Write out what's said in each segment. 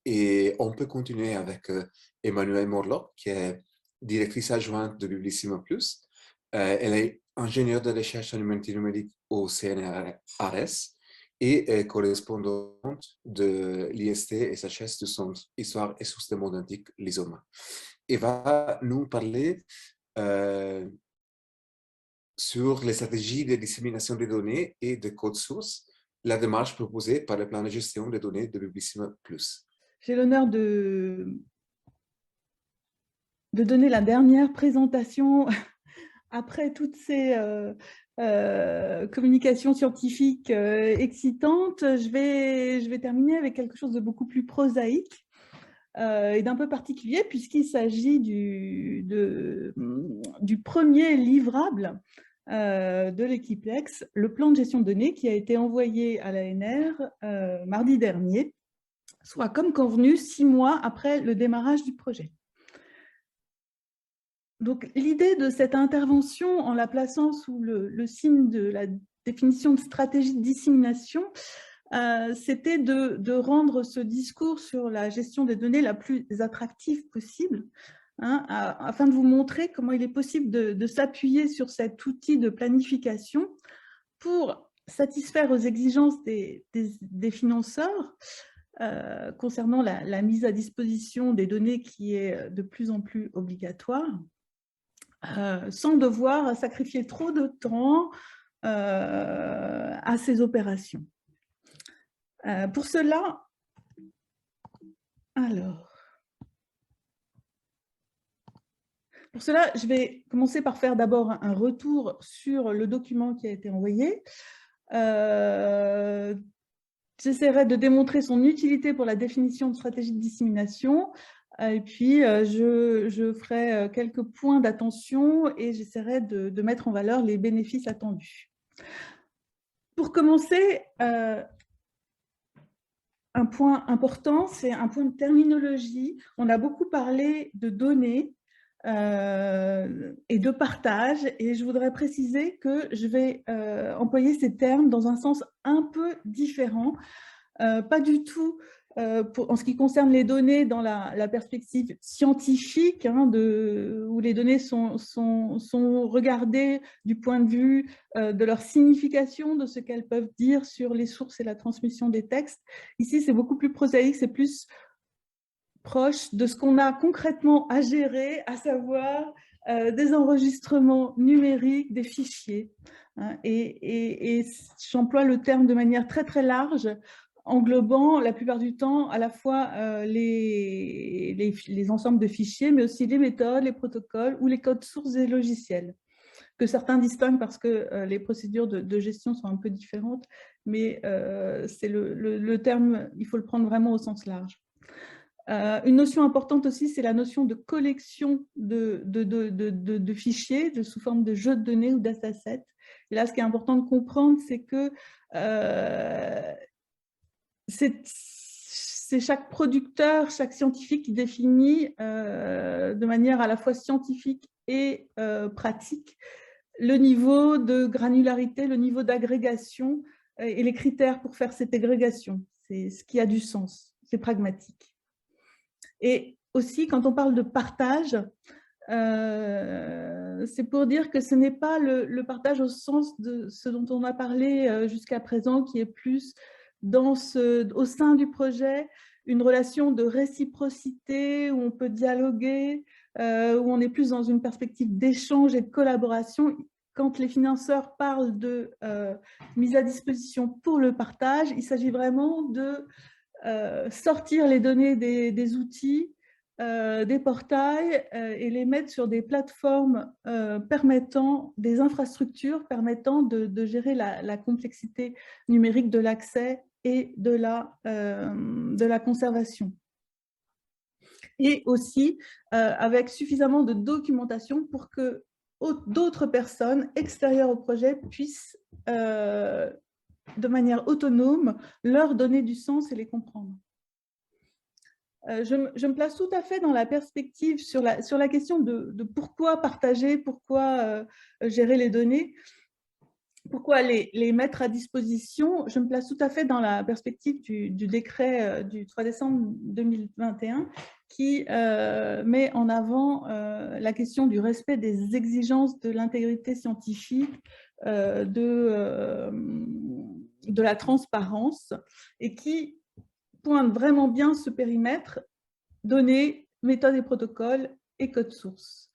Et on peut continuer avec Emmanuelle Morlock, qui est directrice adjointe de Publicima Plus. Elle est ingénieure de recherche en humanité numérique au CNRS et correspondante de l'IST SHS du Centre Histoire et Sources des mondes antiques, l'ISOMA. Elle va nous parler sur les stratégies de dissémination des données et de code source, la démarche proposée par le plan de gestion des données de Publicima Plus. J'ai l'honneur de donner la dernière présentation après toutes ces communications scientifiques excitantes. Je vais terminer avec quelque chose de beaucoup plus prosaïque et d'un peu particulier, puisqu'il s'agit du premier livrable de l'équiplex, le plan de gestion de données, qui a été envoyé à l'ANR mardi dernier, soit comme convenu 6 mois après le démarrage du projet. Donc, l'idée de cette intervention, en la plaçant sous le signe de la définition de stratégie de dissémination, c'était de rendre ce discours sur la gestion des données la plus attractive possible, hein, afin de vous montrer comment il est possible de s'appuyer sur cet outil de planification pour satisfaire aux exigences des financeurs concernant la mise à disposition des données qui est de plus en plus obligatoire, sans devoir sacrifier trop de temps à ces opérations. Pour cela, je vais commencer par faire d'abord un retour sur le document qui a été envoyé. J'essaierai de démontrer son utilité pour la définition de stratégie de dissémination. Et puis, je ferai quelques points d'attention et j'essaierai de mettre en valeur les bénéfices attendus. Pour commencer, un point important, c'est un point de terminologie. On a beaucoup parlé de données et de partage, et je voudrais préciser que je vais employer ces termes dans un sens un peu différent, pas du tout en ce qui concerne les données dans la perspective scientifique, hein, où les données sont regardées du point de vue de leur signification, de ce qu'elles peuvent dire sur les sources et la transmission des textes. Ici, c'est beaucoup plus prosaïque, c'est plus proche de ce qu'on a concrètement à gérer, à savoir des enregistrements numériques, des fichiers. Hein, et j'emploie le terme de manière très très large, englobant la plupart du temps à la fois les ensembles de fichiers, mais aussi les méthodes, les protocoles ou les codes sources des logiciels, que certains distinguent parce que les procédures de gestion sont un peu différentes, mais c'est le terme, il faut le prendre vraiment au sens large. Une notion importante aussi, c'est la notion de collection de fichiers sous forme de jeux de données ou datasets. Et là, ce qui est important de comprendre, c'est que c'est chaque producteur, chaque scientifique qui définit de manière à la fois scientifique et pratique le niveau de granularité, le niveau d'agrégation et les critères pour faire cette agrégation. C'est ce qui a du sens, c'est pragmatique. Et aussi, quand on parle de partage, c'est pour dire que ce n'est pas le partage au sens de ce dont on a parlé jusqu'à présent, qui est plus au sein du projet, une relation de réciprocité, où on peut dialoguer, où on est plus dans une perspective d'échange et de collaboration. Quand les financeurs parlent de mise à disposition pour le partage, il s'agit vraiment de sortir les données des outils, des portails et les mettre sur des plateformes permettant, des infrastructures permettant de gérer la complexité numérique de l'accès et de la conservation. Et aussi avec suffisamment de documentation pour que d'autres personnes extérieures au projet puissent de manière autonome, leur donner du sens et les comprendre. Je me place tout à fait dans la perspective sur la question de pourquoi partager, pourquoi gérer les données. pourquoi les mettre à disposition? Je me place tout à fait dans la perspective du décret du 3 décembre 2021 qui met en avant la question du respect des exigences de l'intégrité scientifique, de la transparence, et qui pointe vraiment bien ce périmètre: données, méthodes et protocoles et code source.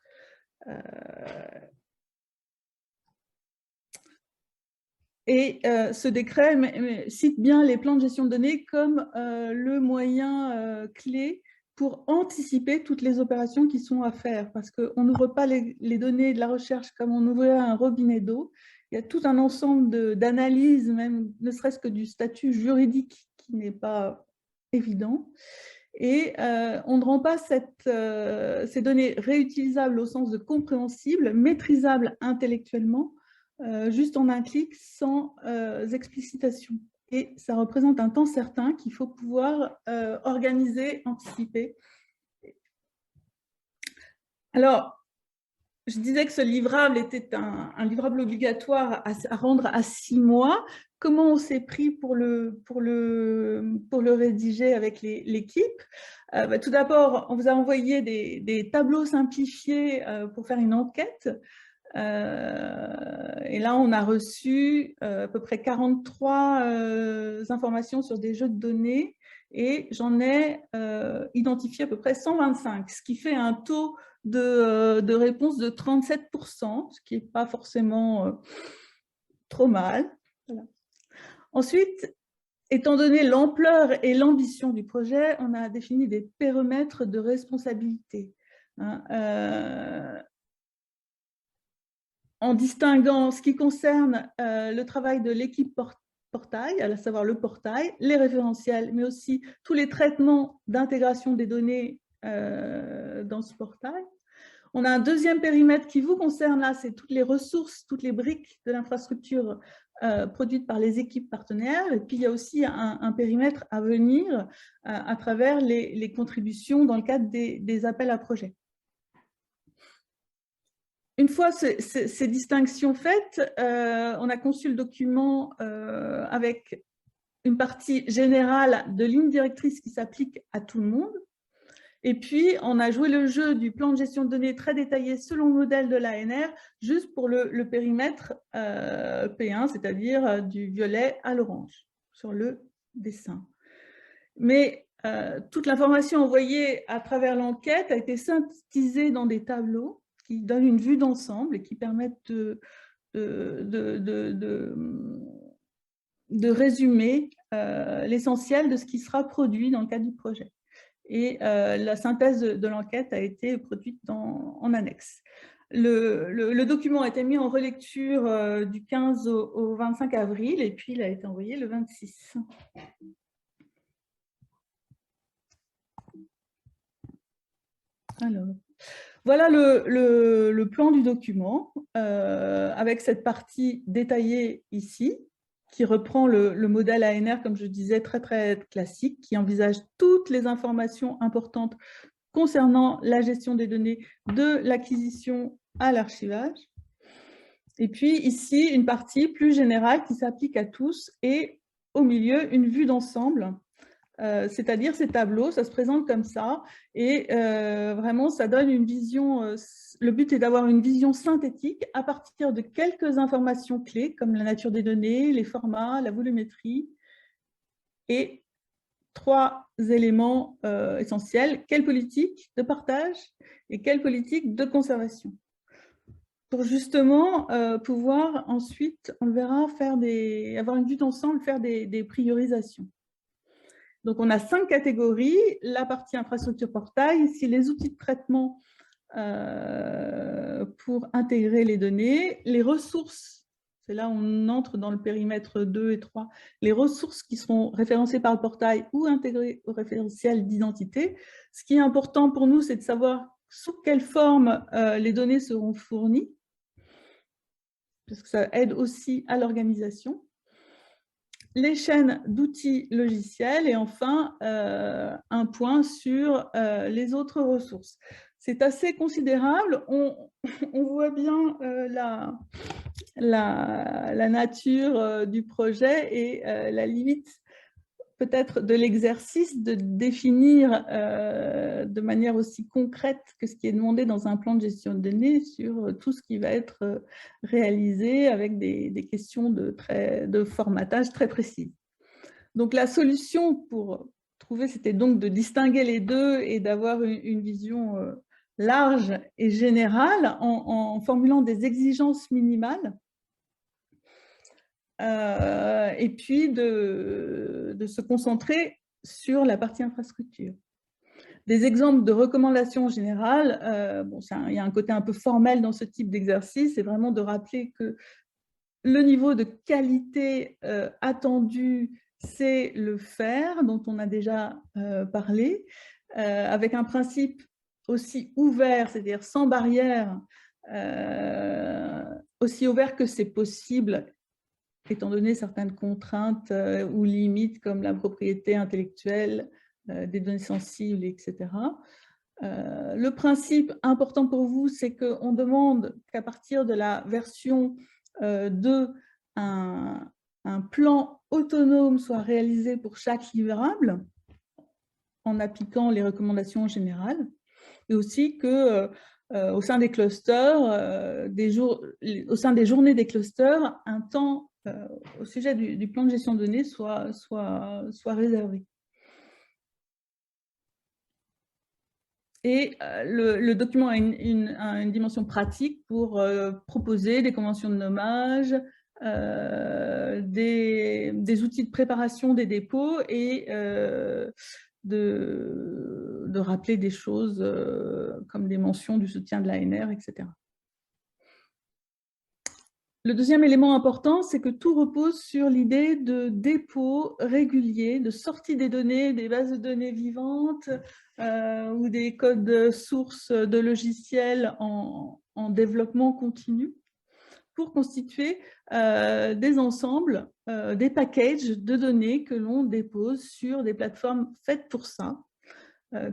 Et ce décret cite bien les plans de gestion de données comme le moyen clé pour anticiper toutes les opérations qui sont à faire, parce qu'on n'ouvre pas les données de la recherche comme on ouvrait un robinet d'eau. Il y a tout un ensemble d'analyses, même ne serait-ce que du statut juridique, qui n'est pas évident. Et on ne rend pas ces données réutilisables au sens de compréhensibles, maîtrisables intellectuellement, juste en un clic, sans explicitation. Et ça représente un temps certain qu'il faut pouvoir organiser, anticiper. Alors, je disais que ce livrable était un livrable obligatoire à rendre à 6 mois. Comment on s'est pris pour le rédiger avec l'équipe? Tout d'abord, on vous a envoyé des tableaux simplifiés pour faire une enquête. Et là, on a reçu à peu près 43 informations sur des jeux de données, et j'en ai identifié à peu près 125, ce qui fait un taux de réponse de 37%, ce qui n'est pas forcément trop mal. Voilà. Ensuite, étant donné l'ampleur et l'ambition du projet, on a défini des périmètres de responsabilité. En distinguant ce qui concerne le travail de l'équipe portail, à savoir le portail, les référentiels, mais aussi tous les traitements d'intégration des données dans ce portail. On a un deuxième périmètre qui vous concerne là, c'est toutes les ressources, toutes les briques de l'infrastructure produites par les équipes partenaires. Et puis il y a aussi un périmètre à venir à travers les contributions dans le cadre des appels à projets. Une fois ces distinctions faites, on a conçu le document avec une partie générale de lignes directrices qui s'appliquent à tout le monde. Et puis, on a joué le jeu du plan de gestion de données très détaillé selon le modèle de l'ANR, juste pour le périmètre P1, c'est-à-dire du violet à l'orange, sur le dessin. Mais toute l'information envoyée à travers l'enquête a été synthétisée dans des tableaux qui donnent une vue d'ensemble et qui permettent de résumer l'essentiel de ce qui sera produit dans le cadre du projet. Et la synthèse de l'enquête a été produite en annexe. Le document a été mis en relecture du 15 au 25 avril, et puis il a été envoyé le 26. Alors, voilà le plan du document, avec cette partie détaillée ici, qui reprend le modèle ANR, comme je disais, très, très classique, qui envisage toutes les informations importantes concernant la gestion des données de l'acquisition à l'archivage. Et puis ici, une partie plus générale qui s'applique à tous, et au milieu, une vue d'ensemble. C'est-à-dire ces tableaux, ça se présente comme ça, et vraiment ça donne une vision, le but est d'avoir une vision synthétique à partir de quelques informations clés comme la nature des données, les formats, la volumétrie, et 3 éléments essentiels: quelle politique de partage et quelle politique de conservation. Pour justement pouvoir ensuite, on le verra, avoir une vue d'ensemble, faire des priorisations. Donc, on a 5 catégories. La partie infrastructure portail, ici les outils de traitement pour intégrer les données, les ressources, c'est là où on entre dans le périmètre 2 et 3, les ressources qui seront référencées par le portail ou intégrées au référentiel d'identité. Ce qui est important pour nous, c'est de savoir sous quelle forme les données seront fournies, parce que ça aide aussi à l'organisation. Les chaînes d'outils logiciels, et enfin un point sur les autres ressources. c'est assez considérable. On voit bien la nature du projet et la limite peut-être de l'exercice de définir de manière aussi concrète que ce qui est demandé dans un plan de gestion de données sur tout ce qui va être réalisé avec des questions de formatage très précises. Donc la solution pour trouver, c'était donc de distinguer les deux et d'avoir une vision large et générale en formulant des exigences minimales. Et puis de se concentrer sur la partie infrastructure. Des exemples de recommandations générales, bon, il y a un côté un peu formel dans ce type d'exercice, c'est vraiment de rappeler que le niveau de qualité attendu, c'est le faire, dont on a déjà parlé, avec un principe aussi ouvert, c'est-à-dire sans barrière, aussi ouvert que c'est possible, étant donné certaines contraintes ou limites comme la propriété intellectuelle, des données sensibles, etc. Le principe important pour vous, c'est qu'on demande qu'à partir de la version 2, un plan autonome soit réalisé pour chaque livrable en appliquant les recommandations générales, et aussi que au sein des clusters, au sein des journées des clusters, un temps au sujet du plan de gestion de données soit réservé. Et le document a une dimension pratique pour proposer des conventions de nommage, des outils de préparation des dépôts et de rappeler des choses comme des mentions du soutien de l'ANR, etc. Le deuxième élément important, c'est que tout repose sur l'idée de dépôt régulier, de sortie des données, des bases de données vivantes ou des codes sources de logiciels en développement continu pour constituer des ensembles, des packages de données que l'on dépose sur des plateformes faites pour ça,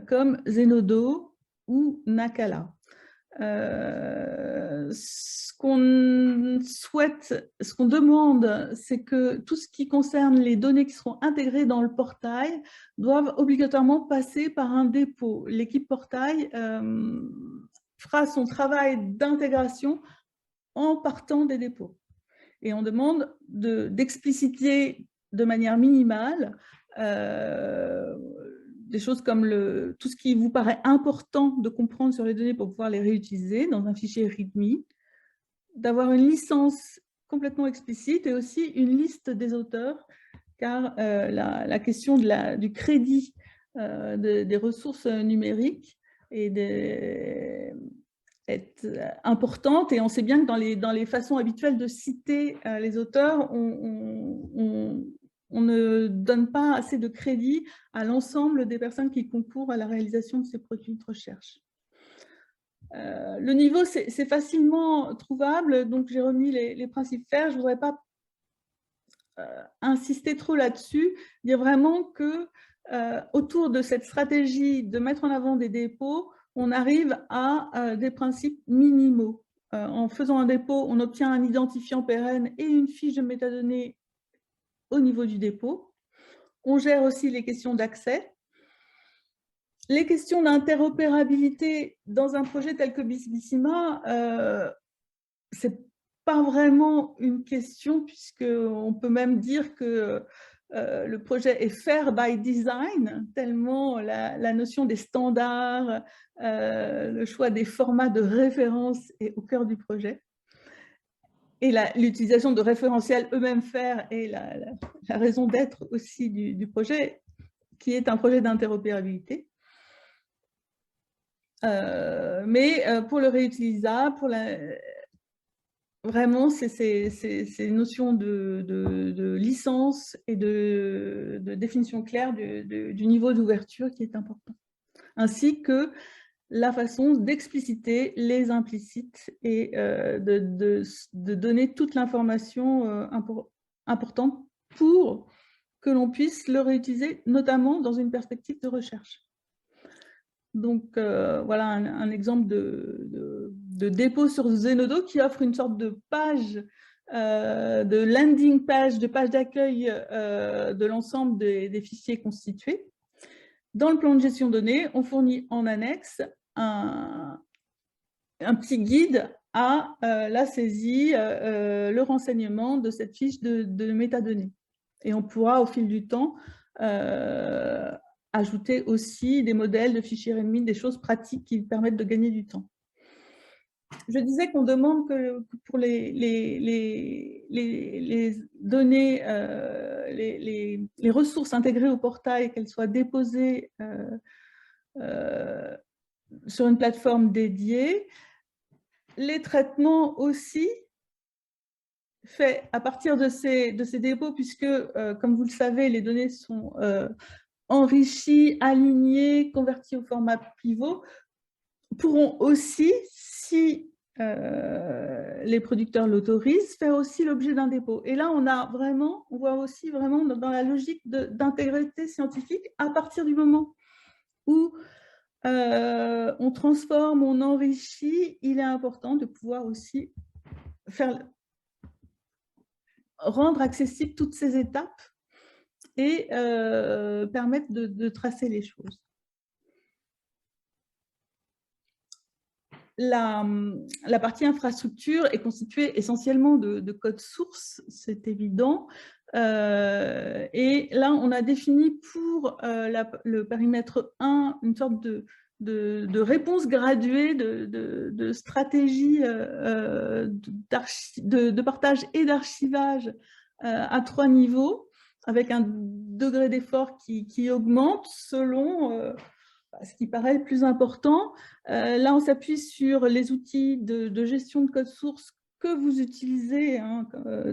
comme Zenodo ou Nakala. Ce qu'on souhaite, ce qu'on demande, c'est que tout ce qui concerne les données qui seront intégrées dans le portail doivent obligatoirement passer par un dépôt. L'équipe portail fera son travail d'intégration en partant des dépôts. Et on demande d'expliciter de manière minimale des choses comme tout ce qui vous paraît important de comprendre sur les données pour pouvoir les réutiliser dans un fichier README, d'avoir une licence complètement explicite et aussi une liste des auteurs, car la question du crédit des ressources numériques est importante, et on sait bien que dans les façons habituelles de citer les auteurs, on ne donne pas assez de crédit à l'ensemble des personnes qui concourent à la réalisation de ces produits de recherche. Le niveau, c'est facilement trouvable, donc j'ai remis les principes FAIR. Je ne voudrais pas insister trop là-dessus, dire vraiment que autour de cette stratégie de mettre en avant des dépôts, on arrive à des principes minimaux. En faisant un dépôt, on obtient un identifiant pérenne et une fiche de métadonnées au niveau du dépôt. On gère aussi les questions d'accès. Les questions d'interopérabilité dans un projet tel que Bissima, c'est pas vraiment une question, puisqu'on peut même dire que le projet est fair by design, tellement la notion des standards, le choix des formats de référence est au cœur du projet. Et l'utilisation de référentiels eux-mêmes FAIR est la raison d'être aussi du projet, qui est un projet d'interopérabilité. Mais pour le réutilisable, vraiment, c'est ces notions de licence et de définition claire du niveau d'ouverture qui est important, ainsi que la façon d'expliciter les implicites et de donner toute l'information importante pour que l'on puisse le réutiliser, notamment dans une perspective de recherche. Donc, voilà un exemple de dépôt sur Zenodo qui offre une sorte de page, de landing page, de page d'accueil de l'ensemble des fichiers constitués. Dans le plan de gestion de données, on fournit en annexe un petit guide à la saisie, le renseignement de cette fiche de métadonnées. Et on pourra, au fil du temps, ajouter aussi des modèles de fichiers README, des choses pratiques qui permettent de gagner du temps. Je disais qu'on demande que pour les données, les ressources intégrées au portail, qu'elles soient déposées sur une plateforme dédiée. Les traitements aussi faits à partir de ces dépôts, puisque, comme vous le savez, les données sont enrichies, alignées, converties au format pivot, pourront aussi, si les producteurs l'autorisent, faire aussi l'objet d'un dépôt. Et là, on voit aussi vraiment dans la logique d'intégrité scientifique, à partir du moment où on transforme, on enrichit, il est important de pouvoir aussi rendre accessibles toutes ces étapes et permettre de tracer les choses. La partie infrastructure est constituée essentiellement de code source, c'est évident. Et là, on a défini pour le périmètre 1 une sorte de réponse graduée, de stratégie de partage et d'archivage à 3 niveaux, avec un degré d'effort qui augmente selon ce qui paraît le plus important. Là, on s'appuie sur les outils de gestion de code source que vous utilisez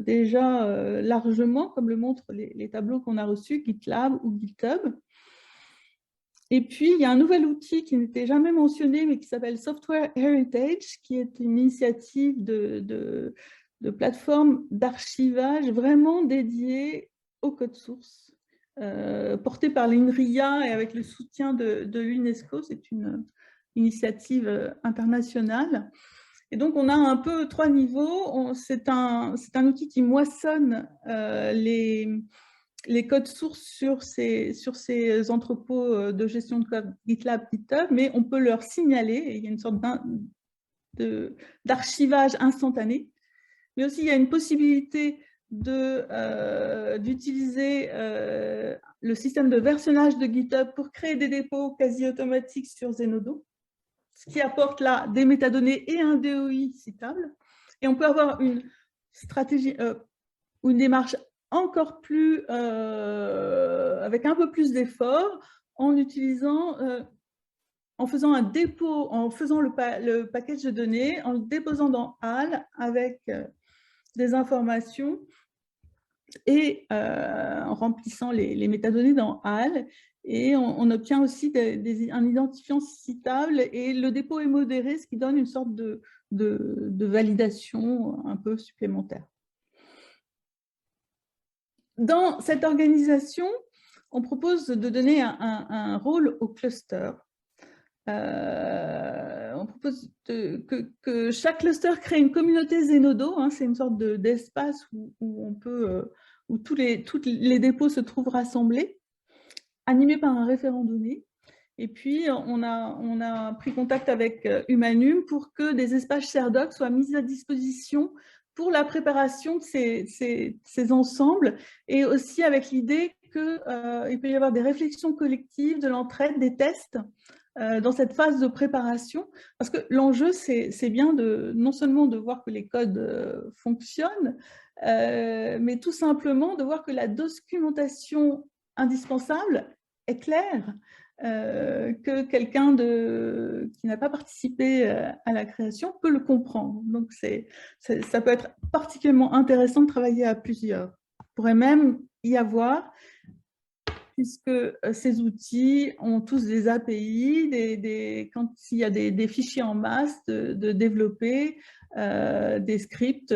déjà largement, comme le montrent les tableaux qu'on a reçus, GitLab ou GitHub. Et puis, il y a un nouvel outil qui n'était jamais mentionné, mais qui s'appelle Software Heritage, qui est une initiative de plateforme d'archivage vraiment dédiée au code source. Porté par l'INRIA et avec le soutien de l'UNESCO, c'est une initiative internationale. Et donc, on a un peu 3 niveaux. C'est un outil qui moissonne les codes sources sur ces entrepôts de gestion de code GitLab, GitHub, mais on peut leur signaler, et il y a une sorte d'archivage instantané. Mais aussi, il y a une possibilité d'utiliser le système de versionnage de GitHub pour créer des dépôts quasi automatiques sur Zenodo, ce qui apporte là des métadonnées et un DOI citable. Et on peut avoir une stratégie ou une démarche encore plus, avec un peu plus d'effort, en utilisant, en faisant un dépôt, en faisant le package de données, en le déposant dans HAL avec des informations et en remplissant les métadonnées dans HAL, et on obtient aussi un identifiant citable, et le dépôt est modéré, ce qui donne une sorte de validation un peu supplémentaire. Dans cette organisation, on propose de donner un rôle au cluster. On propose que chaque cluster crée une communauté Zenodo, c'est une sorte d'espace où tous les dépôts se trouvent rassemblés, animés par un référent donné. Et puis, on a pris contact avec Humanum pour que des espaces ShareDoc soient mis à disposition pour la préparation de ces ensembles, et aussi avec l'idée qu'il peut y avoir des réflexions collectives, de l'entraide, des tests, dans cette phase de préparation, parce que l'enjeu, c'est bien non seulement de voir que les codes fonctionnent, mais tout simplement de voir que la documentation indispensable est claire, que quelqu'un qui n'a pas participé à la création peut le comprendre. Donc, ça peut être particulièrement intéressant de travailler à plusieurs. Il pourrait même y avoir, puisque ces outils ont tous des API, quand il y a des fichiers en masse, de développer des scripts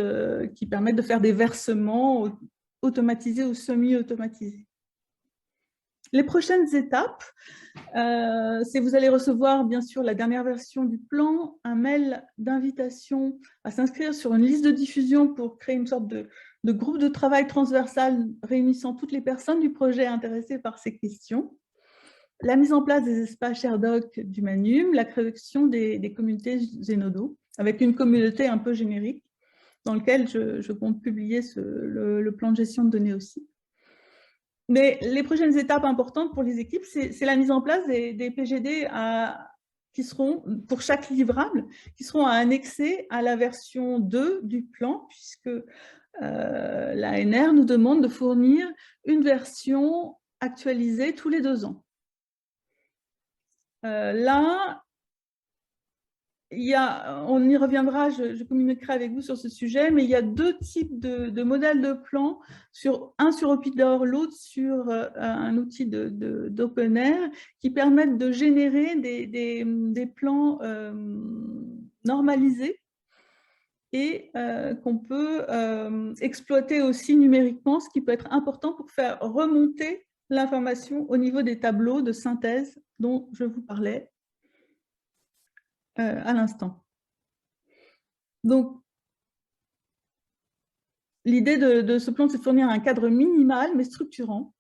qui permettent de faire des versements automatisés ou semi-automatisés. Les prochaines étapes, c'est vous allez recevoir bien sûr la dernière version du plan, un mail d'invitation à s'inscrire sur une liste de diffusion pour créer une sorte de groupe de travail transversal réunissant toutes les personnes du projet intéressées par ces questions, la mise en place des espaces ShareDoc du Manum, la création des communautés Zenodo, avec une communauté un peu générique dans laquelle je compte publier le plan de gestion de données aussi. Mais les prochaines étapes importantes pour les équipes, c'est la mise en place des PGD qui seront, pour chaque livrable, qui seront annexés à la version 2 du plan, puisque l'ANR nous demande de fournir une version actualisée tous les 2 ans. Là, on y reviendra, je communiquerai avec vous sur ce sujet, mais il y a 2 types de modèles de plans, un sur Opidor, l'autre sur un outil d'OpenAir, qui permettent de générer des plans normalisés et qu'on peut exploiter aussi numériquement, ce qui peut être important pour faire remonter l'information au niveau des tableaux de synthèse dont je vous parlais à l'instant. Donc, l'idée de ce plan, c'est de fournir un cadre minimal, mais structurant,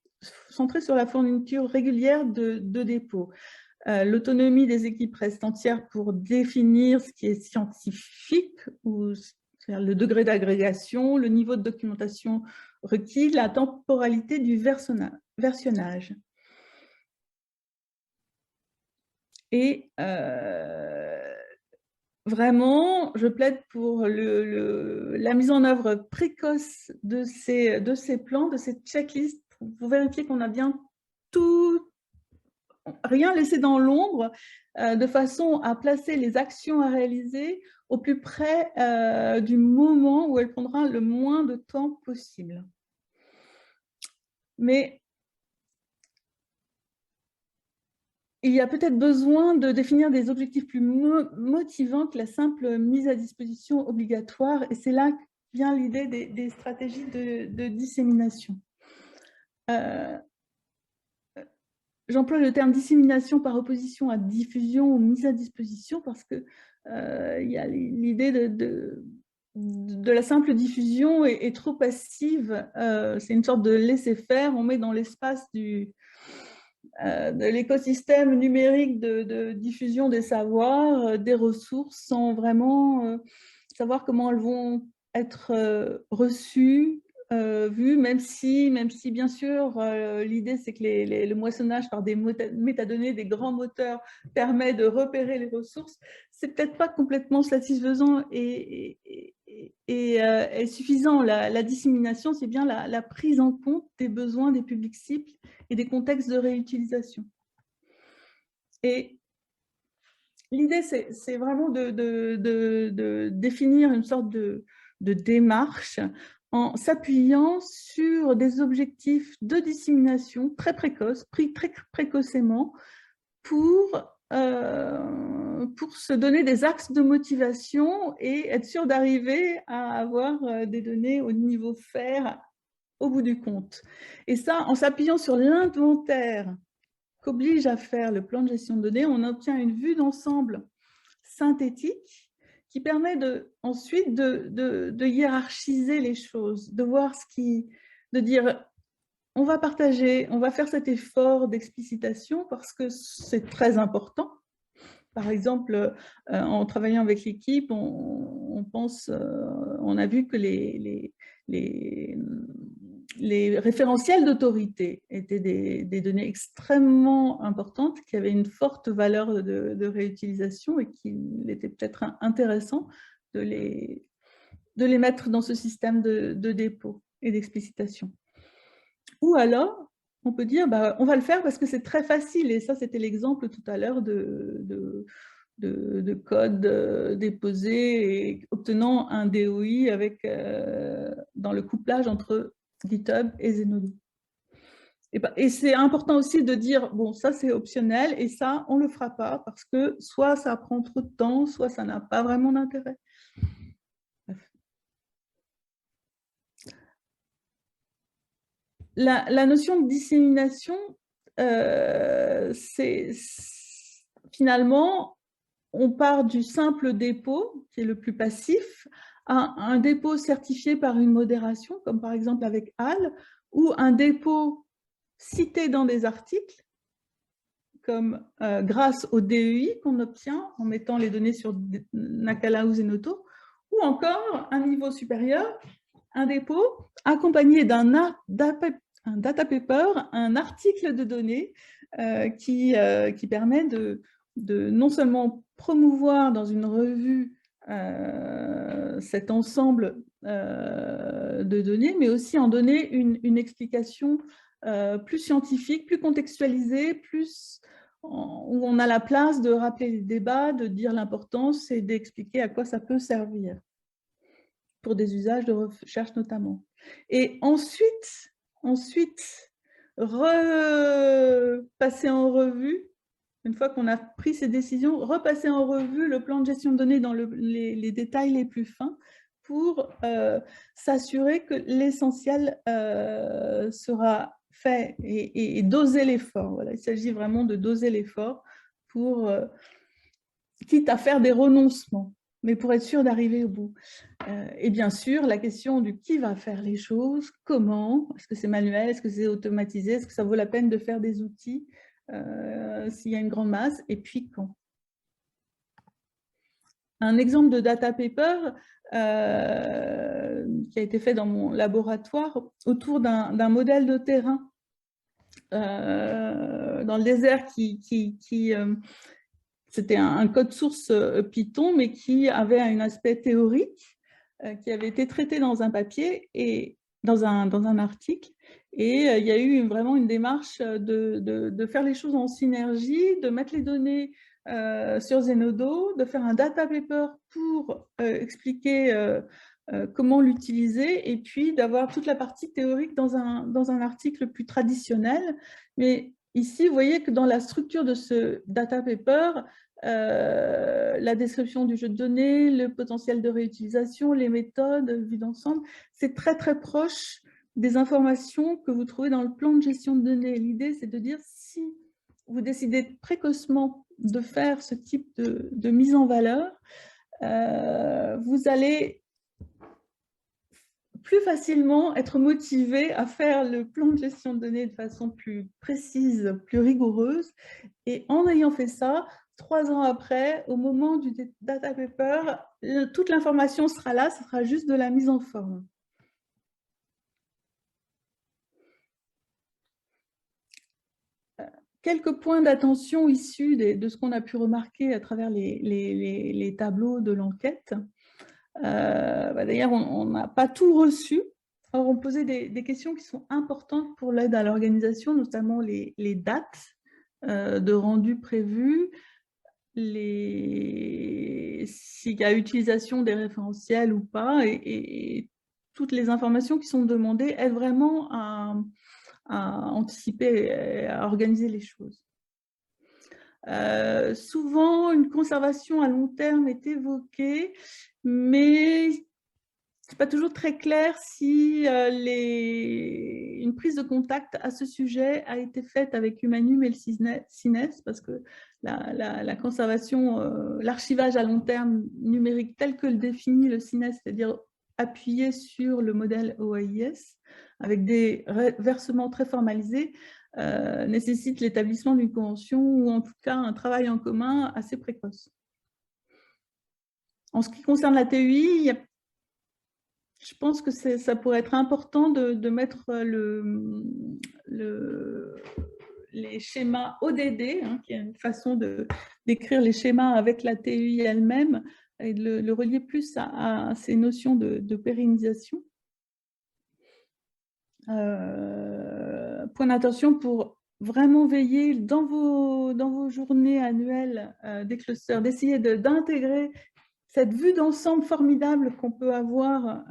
centré sur la fourniture régulière de dépôts. L'autonomie des équipes reste entière pour définir ce qui est scientifique, c'est-à-dire le degré d'agrégation, le niveau de documentation requis, la temporalité du versionnage. Et vraiment, je plaide pour la mise en œuvre précoce de ces plans, de ces checklists, pour vérifier qu'on a bien tout, rien laissé dans l'ombre, de façon à placer les actions à réaliser au plus près du moment où elles prendront le moins de temps possible. Mais il y a peut-être besoin de définir des objectifs plus motivants que la simple mise à disposition obligatoire, et c'est là vient l'idée des stratégies de dissémination. J'emploie le terme dissémination par opposition à diffusion ou mise à disposition parce que il y a l'idée de la simple diffusion est trop passive. C'est une sorte de laisser-faire. On met dans l'espace de l'écosystème numérique de diffusion des savoirs, des ressources, sans vraiment savoir comment elles vont être reçues, vues, même si bien sûr l'idée c'est que le moissonnage par des métadonnées, des grands moteurs permet de repérer les ressources, c'est peut-être pas complètement satisfaisant et suffisant. La dissémination, c'est bien la prise en compte des besoins des publics cibles et des contextes de réutilisation. Et l'idée, c'est vraiment de définir une sorte de démarche en s'appuyant sur des objectifs de dissémination très précoces, pris très précocement, pour se donner des axes de motivation et être sûr d'arriver à avoir des données au niveau faire au bout du compte. Et ça, en s'appuyant sur l'inventaire qu'oblige à faire le plan de gestion de données, on obtient une vue d'ensemble synthétique qui permet ensuite de hiérarchiser les choses, de voir de dire on va partager, on va faire cet effort d'explicitation parce que c'est très important. Par exemple, en travaillant avec l'équipe, on a vu que les référentiels d'autorité étaient des données extrêmement importantes qui avaient une forte valeur de réutilisation et qu'il était peut-être intéressant de les mettre dans ce système de dépôt et d'explicitation. Ou alors, on peut dire, on va le faire parce que c'est très facile. Et ça, c'était l'exemple tout à l'heure de code déposé et obtenant un DOI dans le couplage entre GitHub et Zenodo. Et c'est important aussi de dire, bon, ça c'est optionnel et ça, on ne le fera pas parce que soit ça prend trop de temps, soit ça n'a pas vraiment d'intérêt. La notion de dissémination, finalement, on part du simple dépôt, qui est le plus passif, à un dépôt certifié par une modération, comme par exemple avec HAL, ou un dépôt cité dans des articles, comme grâce au DEI qu'on obtient en mettant les données sur Nakala ou Zenoto, ou encore un niveau supérieur, un dépôt accompagné d'un data paper, un article de données qui permet de non seulement promouvoir dans une revue cet ensemble de données, mais aussi en donner une explication plus scientifique, plus contextualisée, où on a la place de rappeler les débats, de dire l'importance et d'expliquer à quoi ça peut servir, pour des usages de recherche notamment. Et ensuite repasser en revue, une fois qu'on a pris ces décisions, repasser en revue le plan de gestion de données dans les détails les plus fins pour s'assurer que l'essentiel sera fait et doser l'effort. Voilà, il s'agit vraiment de doser l'effort pour, quitte à faire des renoncements, mais pour être sûr d'arriver au bout. Et bien sûr, la question du qui va faire les choses, comment, est-ce que c'est manuel, est-ce que c'est automatisé, est-ce que ça vaut la peine de faire des outils s'il y a une grande masse, et puis quand. Un exemple de data paper qui a été fait dans mon laboratoire autour d'un modèle de terrain dans le désert c'était un code source Python, mais qui avait un aspect théorique, qui avait été traité dans un papier et dans un article. Et il y a eu vraiment une démarche de faire les choses en synergie, de mettre les données sur Zenodo, de faire un data paper pour expliquer comment l'utiliser, et puis d'avoir toute la partie théorique dans un article plus traditionnel. Mais ici, vous voyez que dans la structure de ce data paper, la description du jeu de données, le potentiel de réutilisation, les méthodes vues d'ensemble, c'est très très proche des informations que vous trouvez dans le plan de gestion de données. L'idée, c'est de dire, si vous décidez précocement de faire ce type de mise en valeur, vous allez plus facilement être motivé à faire le plan de gestion de données de façon plus précise, plus rigoureuse. Et en ayant fait ça, 3 ans après, au moment du data paper, toute l'information sera là, ce sera juste de la mise en forme. Quelques points d'attention issus de ce qu'on a pu remarquer à travers les tableaux de l'enquête. D'ailleurs, on n'a pas tout reçu. Or, on posait des questions qui sont importantes pour l'aide à l'organisation, notamment les dates de rendu prévues, s'il y a utilisation des référentiels ou pas, et toutes les informations qui sont demandées aident vraiment à anticiper et à organiser les choses. Souvent, une conservation à long terme est évoquée, mais ce n'est pas toujours très clair si une prise de contact à ce sujet a été faite avec Humanum et le CINES, parce que la conservation, l'archivage à long terme numérique tel que le définit le CINES, c'est-à-dire appuyé sur le modèle OAIS, avec des versements très formalisés, nécessite l'établissement d'une convention ou en tout cas un travail en commun assez précoce. En ce qui concerne la TUI, je pense que ça pourrait être important de mettre les schémas ODD, qui est une façon d'écrire les schémas avec la TUI elle-même, et de le relier plus à ces notions de pérennisation. Point d'attention pour vraiment veiller dans vos journées annuelles des clusters, d'essayer d'intégrer cette vue d'ensemble formidable qu'on peut avoir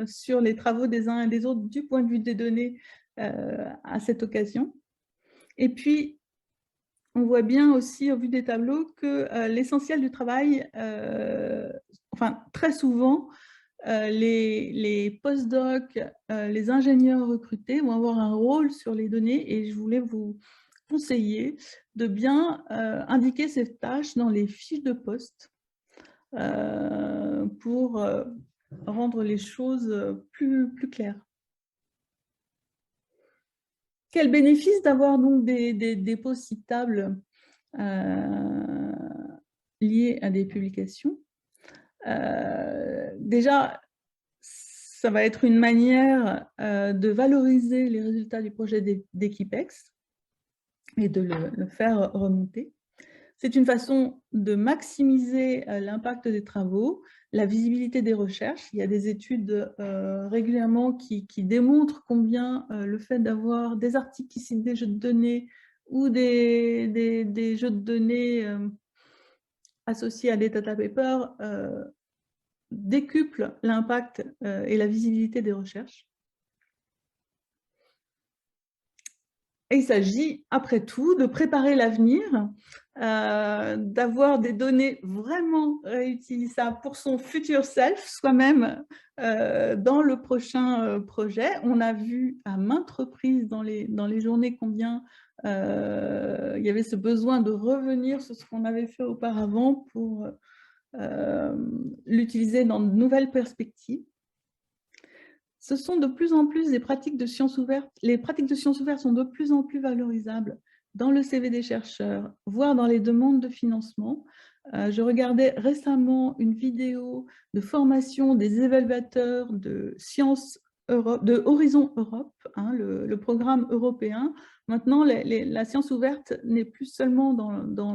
sur les travaux des uns et des autres du point de vue des données à cette occasion. Et puis, on voit bien aussi au vu des tableaux que l'essentiel du travail, enfin très souvent, les postdocs, les ingénieurs recrutés vont avoir un rôle sur les données et je voulais vous conseiller de bien indiquer ces tâches dans les fiches de poste pour rendre les choses plus claires. Quel bénéfice d'avoir donc des dépôts citables liés à des publications? Déjà, ça va être une manière de valoriser les résultats du projet d'Equipex et de le faire remonter. C'est une façon de maximiser l'impact des travaux, la visibilité des recherches. Il y a des études régulièrement qui démontrent combien le fait d'avoir des articles qui citent des jeux de données ou des jeux de données associés à des data papers décuple l'impact et la visibilité des recherches. Et il s'agit, après tout, de préparer l'avenir, d'avoir des données vraiment réutilisables pour son futur self, soi-même, dans le prochain projet. On a vu à maintes reprises dans les journées combien il y avait ce besoin de revenir sur ce qu'on avait fait auparavant pour l'utiliser dans de nouvelles perspectives. Ce sont de plus en plus des pratiques de sciences ouvertes. Les pratiques de sciences ouvertes sont de plus en plus valorisables dans le CV des chercheurs, voire dans les demandes de financement. Je regardais récemment une vidéo de formation des évaluateurs de Sciences Europe, de Horizon Europe, hein, le programme européen. Maintenant, la science ouverte n'est plus seulement dans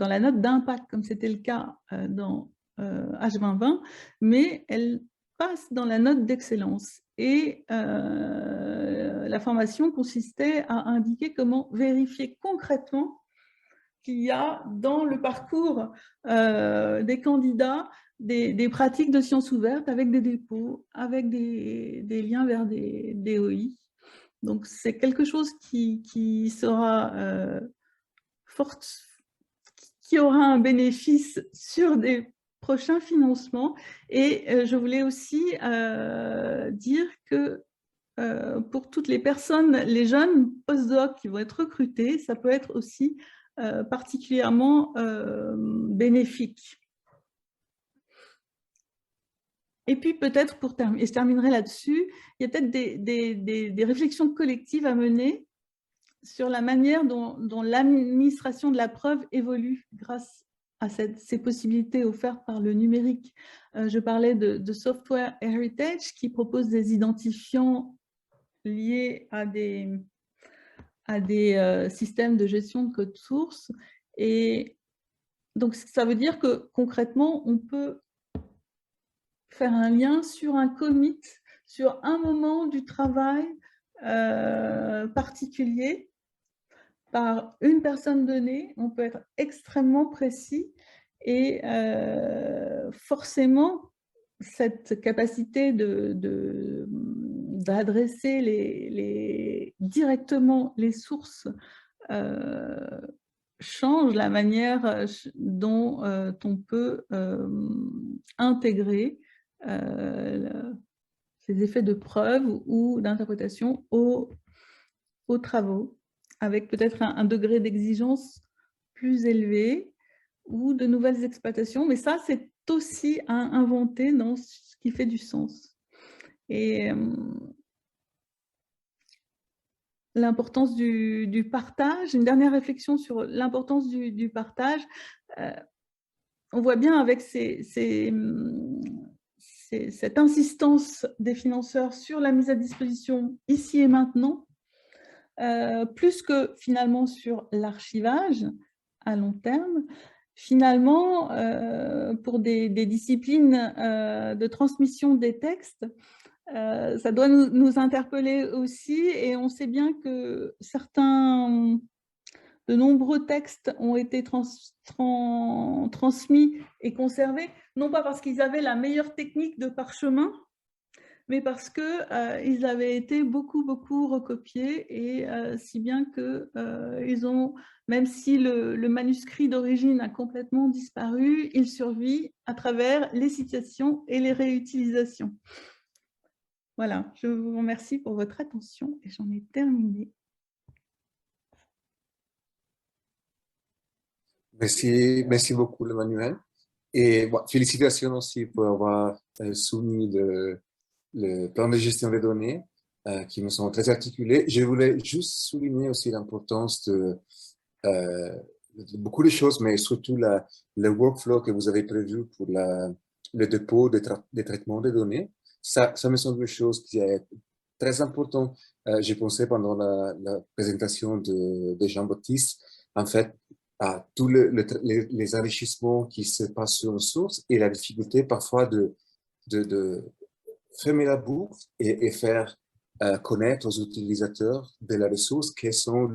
la note d'impact, comme c'était le cas dans H2020, mais elle passe dans la note d'excellence. Et la formation consistait à indiquer comment vérifier concrètement qu'il y a dans le parcours des candidats des pratiques de sciences ouvertes avec des dépôts, avec des liens vers des OI. Donc, c'est quelque chose qui sera qui aura un bénéfice sur des prochains financements. Et je voulais aussi dire que pour toutes les personnes, les jeunes postdocs qui vont être recrutés, ça peut être aussi particulièrement bénéfique. Et puis peut-être, pour terminer, et je terminerai là-dessus, il y a peut-être des réflexions collectives à mener sur la manière dont l'administration de la preuve évolue grâce à ces possibilités offertes par le numérique. Je parlais de Software Heritage qui propose des identifiants liés à des systèmes de gestion de code source. Et donc, ça veut dire que concrètement, on peut faire un lien sur un commit, sur un moment du travail particulier, par une personne donnée. On peut être extrêmement précis et forcément, cette capacité d'adresser directement les sources change la manière dont on peut intégrer ces effets de preuve ou d'interprétation aux travaux, avec peut-être un degré d'exigence plus élevé ou de nouvelles exploitations. Mais ça, c'est aussi à inventer dans ce qui fait du sens. Et l'importance du partage, une dernière réflexion sur l'importance du partage. On voit bien avec cette insistance des financeurs sur la mise à disposition ici et maintenant, plus que finalement sur l'archivage à long terme. Finalement, pour des disciplines de transmission des textes, ça doit nous interpeller aussi, et on sait bien que de nombreux textes ont été transmis et conservés, non pas parce qu'ils avaient la meilleure technique de parchemin, mais parce qu'ils avaient été beaucoup recopiés, et si bien que ils ont, même si le manuscrit d'origine a complètement disparu, il survit à travers les citations et les réutilisations. Voilà, je vous remercie pour votre attention et j'en ai terminé. Merci beaucoup, Emmanuel. Et bon, félicitations aussi pour avoir soumis le plan de gestion des données qui me semble très articulé. Je voulais juste souligner aussi l'importance euh, de beaucoup de choses, mais surtout le workflow que vous avez prévu pour le dépôt des traitements des données. Ça me semble une chose qui est très importante. J'ai pensé pendant la présentation de Jean-Baptiste, en fait, à tous les enrichissements qui se passent sur une source et la difficulté parfois de fermer la boucle et faire connaître aux utilisateurs de la ressource quels sont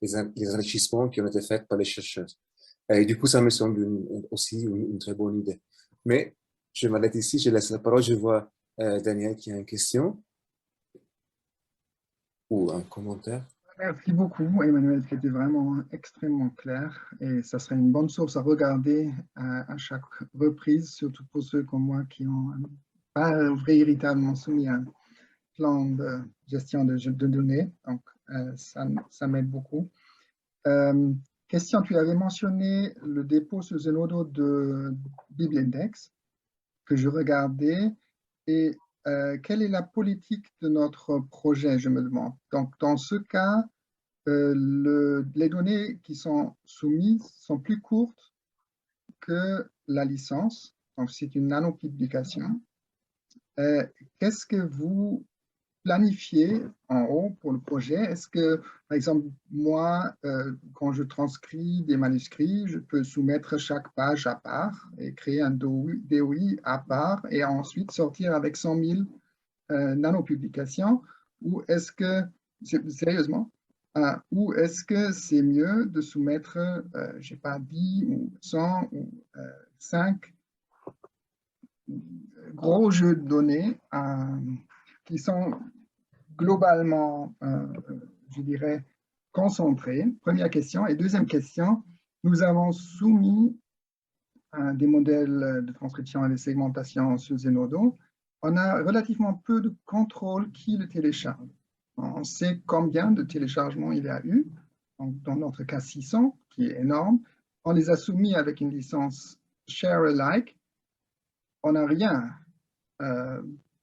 les enrichissements qui ont été faits par les chercheurs. Et du coup, ça me semble aussi une très bonne idée. Mais je m'arrête ici, je laisse la parole. Je vois Daniel qui a une question ou un commentaire. Merci beaucoup, Emmanuel, c'était vraiment extrêmement clair et ça serait une bonne source à regarder à chaque reprise, surtout pour ceux comme moi qui n'ont pas véritablement soumis à un plan de gestion de données. Donc, ça m'aide beaucoup. Question, tu avais mentionné le dépôt sur Zenodo de BibIndex que je regardais et quelle est la politique de notre projet, je me demande. Donc, dans ce cas, les données qui sont soumises sont plus courtes que la licence. Donc, c'est une nano-publication. Qu'est-ce que vous planifiez en haut pour le projet? Est-ce que, par exemple, moi, quand je transcris des manuscrits, je peux soumettre chaque page à part et créer un DOI à part et ensuite sortir avec 100 000 nano-publications? Ou est-ce que, sérieusement, ou est-ce que c'est mieux de soumettre, je ne sais pas, 10 ou 100 ou 5 gros jeux de données qui sont globalement, je dirais, concentrés? Première question. Et deuxième question, nous avons soumis des modèles de transcription et de segmentation sur Zenodo. On a relativement peu de contrôle qui le télécharge. On sait combien de téléchargements il y a eu, donc dans notre cas 600, qui est énorme. On les a soumis avec une licence share alike. On n'a rien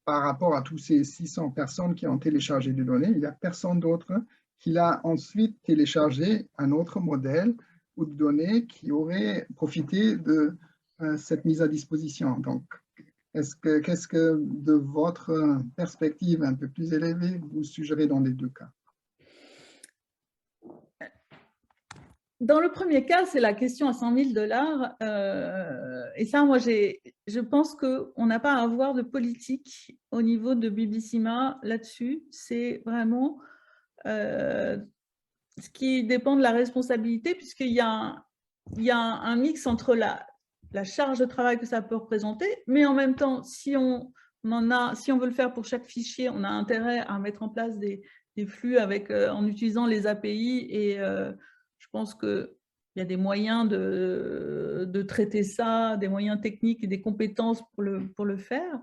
par rapport à tous ces 600 personnes qui ont téléchargé des données. Il n'y a personne d'autre qui l'a ensuite téléchargé un autre modèle ou de données qui aurait profité de cette mise à disposition. Donc, qu'est-ce que de votre perspective un peu plus élevée vous suggérez dans les deux cas? Dans le premier cas, c'est la question à 100 000 $. Et ça, moi, je pense qu'on n'a pas à avoir de politique au niveau de Bibissima là-dessus. C'est vraiment ce qui dépend de la responsabilité, puisqu'il y a un mix entre la charge de travail que ça peut représenter, mais en même temps, si on veut le faire pour chaque fichier, on a intérêt à mettre en place des flux en utilisant les API, et je pense qu'il y a des moyens de traiter ça, des moyens techniques et des compétences pour le faire.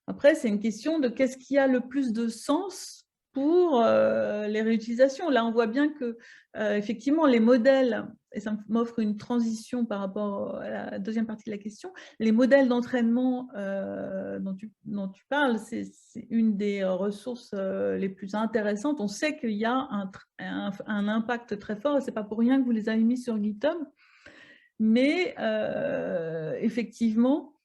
Après, c'est une question de qu'est-ce qui a le plus de sens pour les réutilisations. Là, on voit bien que, effectivement, les modèles, et ça m'offre une transition par rapport à la deuxième partie de la question, les modèles d'entraînement dont tu parles, c'est une des ressources les plus intéressantes. On sait qu'il y a un impact très fort, et ce n'est pas pour rien que vous les avez mis sur GitHub, mais effectivement,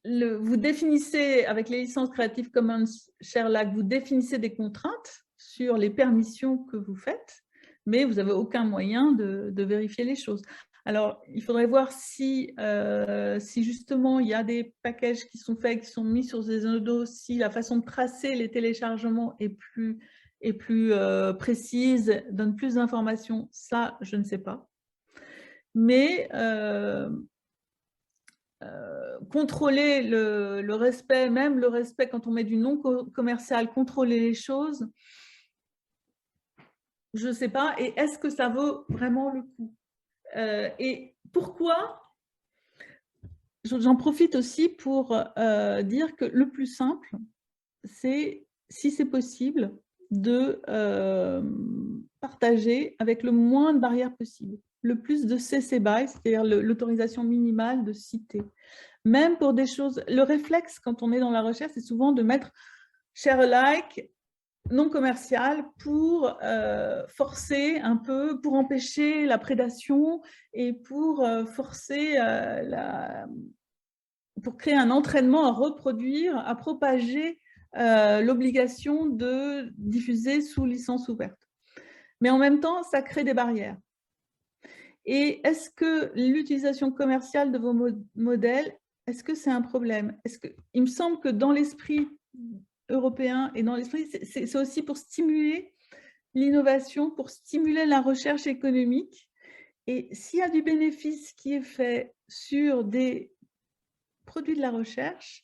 vous définissez, avec les licences Creative Commons Sharealike, vous définissez des contraintes sur les permissions que vous faites, mais vous n'avez aucun moyen de vérifier les choses. Alors, il faudrait voir si justement il y a des packages qui sont faits, qui sont mis sur Zenodo, si la façon de tracer les téléchargements est plus précise, donne plus d'informations. Ça, je ne sais pas. Mais contrôler le respect, même le respect quand on met du non commercial, contrôler les choses, je ne sais pas. Et est-ce que ça vaut vraiment le coup? Et pourquoi? J'en profite aussi pour dire que le plus simple, c'est, si c'est possible, de partager avec le moins de barrières possible, le plus de CC BY, c'est-à-dire l'autorisation minimale de citer. Même pour des choses, le réflexe quand on est dans la recherche, c'est souvent de mettre share alike non commercial pour forcer un peu, pour empêcher la prédation et pour forcer pour créer un entraînement à reproduire, à propager l'obligation de diffuser sous licence ouverte. Mais en même temps, ça crée des barrières. Et est-ce que l'utilisation commerciale de vos modèles, est-ce que c'est un problème? Il me semble que dans l'esprit européen et dans l'esprit, c'est aussi pour stimuler l'innovation, pour stimuler la recherche économique. Et s'il y a du bénéfice qui est fait sur des produits de la recherche,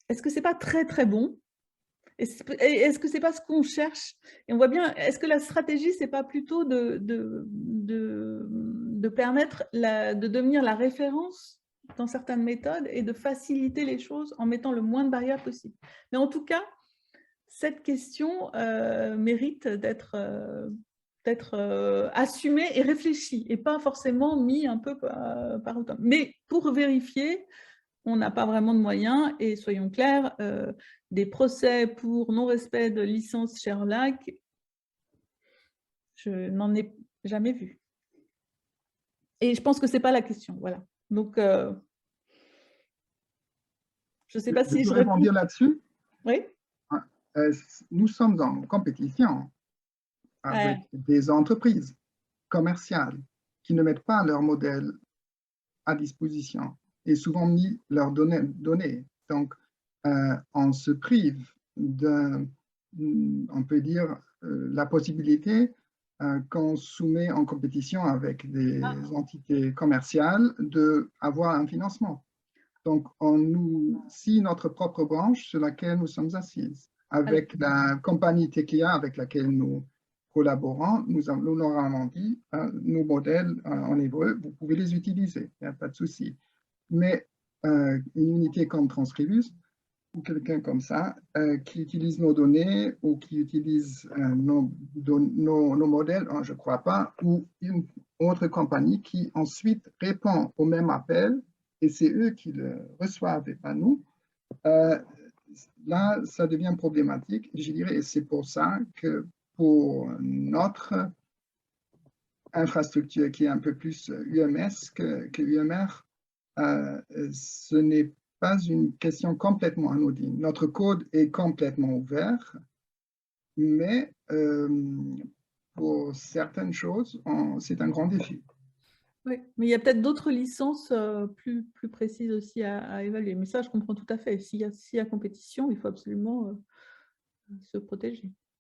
est-ce que ce n'est pas très, très bon? Est-ce que ce n'est pas ce qu'on cherche? Et on voit bien, est-ce que la stratégie, ce n'est pas plutôt de permettre de devenir la référence dans certaines méthodes et de faciliter les choses en mettant le moins de barrières possible? Mais en tout cas, cette question mérite d'être assumée et réfléchie et pas forcément mis un peu par autant. Mais pour vérifier, on n'a pas vraiment de moyens et soyons clairs, des procès pour non-respect de licence share alike, je n'en ai jamais vu. Et je pense que ce n'est pas la question. Voilà. Donc, je ne sais pas si je réponds bien là-dessus. Oui. Nous sommes en compétition avec des entreprises commerciales qui ne mettent pas leur modèle à disposition et souvent mis leurs données. Donc, on se prive on peut dire, la possibilité qu'on soumet en compétition avec des entités commerciales d'avoir un financement. Donc, si notre propre branche sur laquelle nous sommes assises, avec la compagnie Teklia avec laquelle nous collaborons, nous leur avons dit, nos modèles en hébreu, vous pouvez les utiliser, il n'y a pas de souci. Mais une unité comme Transcribus, ou quelqu'un comme ça, qui utilise nos données ou qui utilise nos modèles, je ne crois pas, ou une autre compagnie qui ensuite répond au même appel, et c'est eux qui le reçoivent et pas nous, là, ça devient problématique, je dirais, et c'est pour ça que pour notre infrastructure qui est un peu plus UMS que UMR, ce n'est pas une question complètement anodine. Notre code est complètement ouvert, mais pour certaines choses, c'est un grand défi. Oui, mais il y a peut-être d'autres licences plus précises aussi à évaluer. Mais ça, je comprends tout à fait. S'il y a compétition, il faut absolument se protéger.